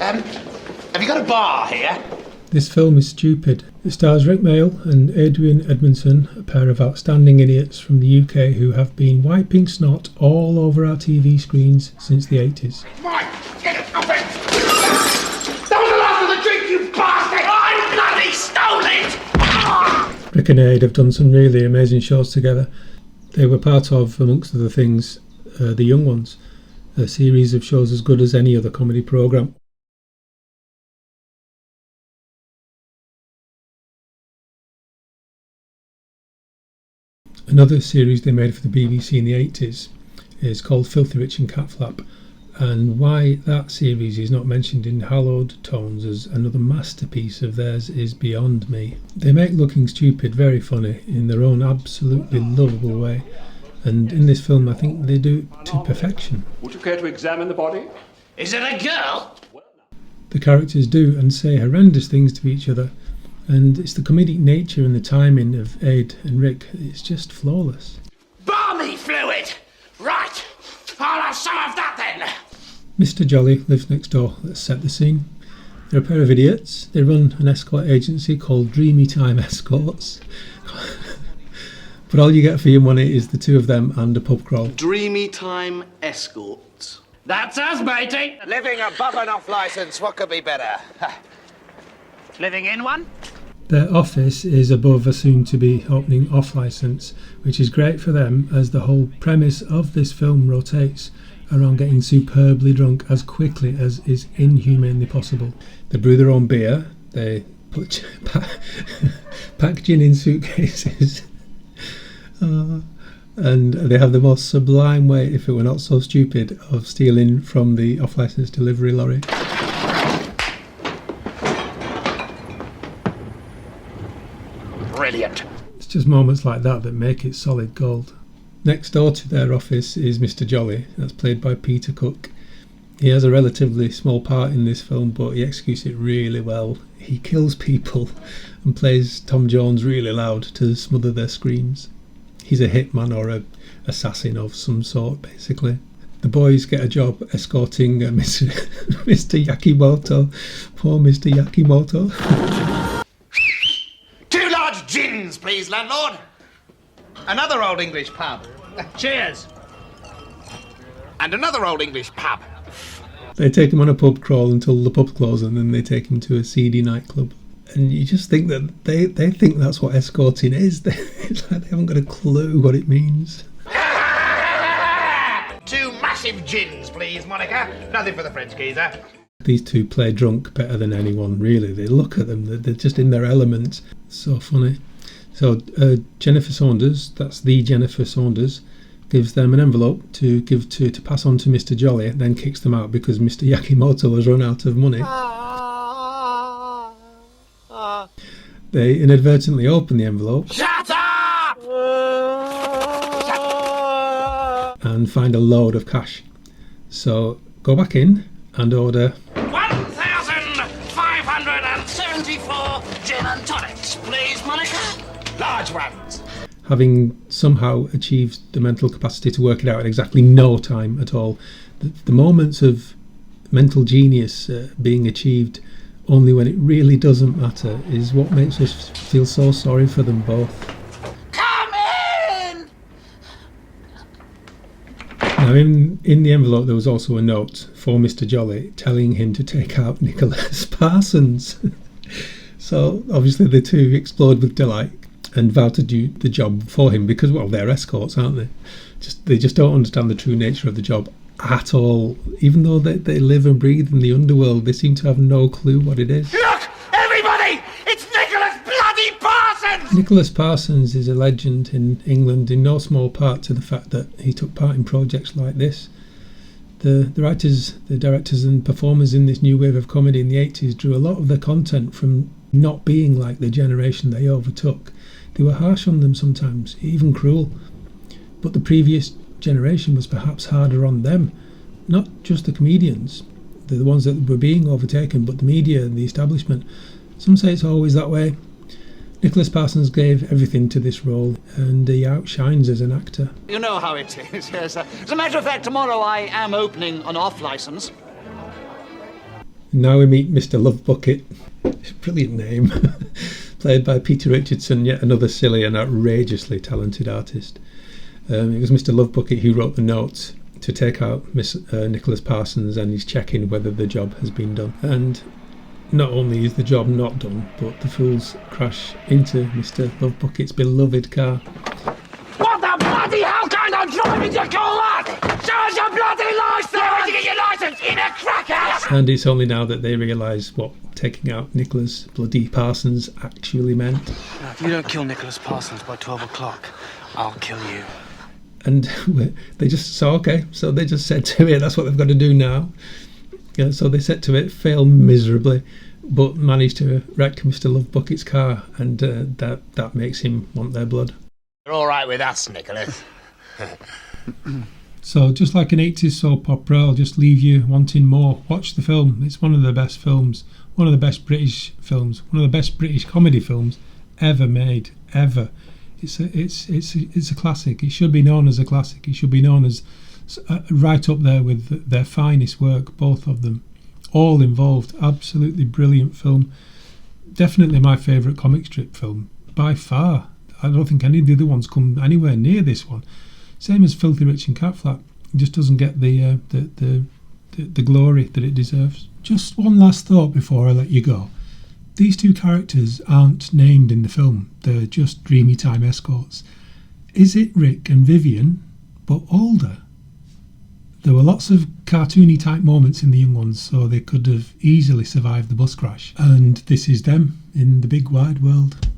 Have you got a bar here? This film is stupid. It stars Rick Mayall and Adrian Edmonson, a pair of outstanding idiots from the UK who have been wiping snot all over our TV screens since the 80s. Mike, get it open! That was the last of the drink, you bastard! I bloody stole it! Rick and Aid have done some really amazing shows together. They were part of, amongst other things, The Young Ones, a series of shows as good as any other comedy programme. Another series they made for the BBC in the 80s is called Filthy Rich and Catflap, and why that series is not mentioned in hallowed tones as another masterpiece of theirs is beyond me. They make looking stupid very funny in their own absolutely lovable way, and in this film I think they do it to perfection. Would you care to examine the body? Is it a girl? The characters do and say horrendous things to each other, and it's the comedic nature and the timing of Aid and Rick, it's just flawless. Balmy fluid! Right, I'll have some of that then! Mr. Jolly lives next door. Let's set the scene. They're a pair of idiots. They run an escort agency called Dreamy Time Escorts. But all you get for your money is the two of them and a pub crawl. Dreamy Time Escorts. That's us, matey! Living above and off licence, what could be better? Living in one? Their office is above a soon-to-be opening off-licence, which is great for them as the whole premise of this film rotates around getting superbly drunk as quickly as is inhumanely possible. They brew their own beer, they pack gin in suitcases, and they have the most sublime way, if it were not so stupid, of stealing from the off-licence delivery lorry. Brilliant. It's just moments like that that make it solid gold. Next door to their office is Mr. Jolly, that's played by Peter Cook. He has a relatively small part in this film, but he executes it really well. He kills people and plays Tom Jones really loud to smother their screams. He's a hitman or a assassin of some sort, basically. The boys get a job escorting Mr. Yakimoto. Poor Mr. Yakimoto. 2 large gins, please, landlord. Another Old English pub. Cheers! And another Old English pub. They take him on a pub crawl until the pub closes, and then they take him to a seedy nightclub. And you just think that they think that's what escorting is. It's like they haven't got a clue what it means. 2 massive gins, please, Monica. Nothing for the French geezer. These two play drunk better than anyone, really. They look at them, they're just in their element. So funny. So Jennifer Saunders, that's the Jennifer Saunders, gives them an envelope to give to pass on to Mr. Jolly, then kicks them out because Mr. Yakimoto has run out of money. They inadvertently open the envelope. Shut up! And find a load of cash. So go back in and order 1,574 gin and tonics, please, Monica. Large ones. Having somehow achieved the mental capacity to work it out in exactly no time at all. The moments of mental genius being achieved only when it really doesn't matter is what makes us feel so sorry for them both. Come in! Now in the envelope there was also a note for Mr. Jolly telling him to take out Nicholas Parsons. So obviously the two explode with delight and vow to do the job for him because, well, they're escorts, aren't they? They just don't understand the true nature of the job at all. Even though they live and breathe in the underworld, they seem to have no clue what it is. Look, everybody! It's Nicholas bloody Parsons! Nicholas Parsons is a legend in England, in no small part to the fact that he took part in projects like this. The writers, the directors and performers in this new wave of comedy in the 80s drew a lot of their content from not being like the generation they overtook. They were harsh on them sometimes, even cruel. But the previous generation was perhaps harder on them, not just the comedians, the ones that were being overtaken, but the media and the establishment. Some say it's always that way. Nicholas Parsons gave everything to this role, and he outshines as an actor. You know how it is, yes. As a matter of fact, tomorrow I am opening an off-licence. Now we meet Mr. Lovebucket, brilliant name, played by Peter Richardson, yet another silly and outrageously talented artist. It was Mr. Lovebucket who wrote the notes to take out Nicholas Parsons, and he's checking whether the job has been done. And not only is the job not done, but the fools crash into Mr. Lovebucket's beloved car. What the bloody hell kind of driving you call that? Show us your bloody licence! Where did you get your licence? In a crack house? And it's only now that they realise what taking out Nicholas bloody Parsons actually meant. Now, if you don't kill Nicholas Parsons by 12 o'clock, I'll kill you. And they just so they just said to it, that's what they've got to do now. So they set to it, fail miserably, but manage to wreck Mr. Lovebucket's car, and that makes him want their blood. You're all right with us, Nicholas. So just like an 80s soap opera, I'll just leave you wanting more. Watch the film. It's one of the best films, one of the best British films, one of the best British comedy films ever made, ever. It's a classic. It should be known as a classic. It should be known as right up there with their finest work, both of them, all involved. Absolutely brilliant film. Definitely my favourite comic strip film by far. I don't think any of the other ones come anywhere near this one. Same as Filthy Rich and Cat Flap. It just doesn't get the glory that it deserves. Just one last thought before I let you go. These two characters aren't named in the film. They're just Dreamy Time escorts. Is it Rick and Vivian, but older? There were lots of cartoony type moments in the young ones, so they could have easily survived the bus crash. And this is them in the big wide world.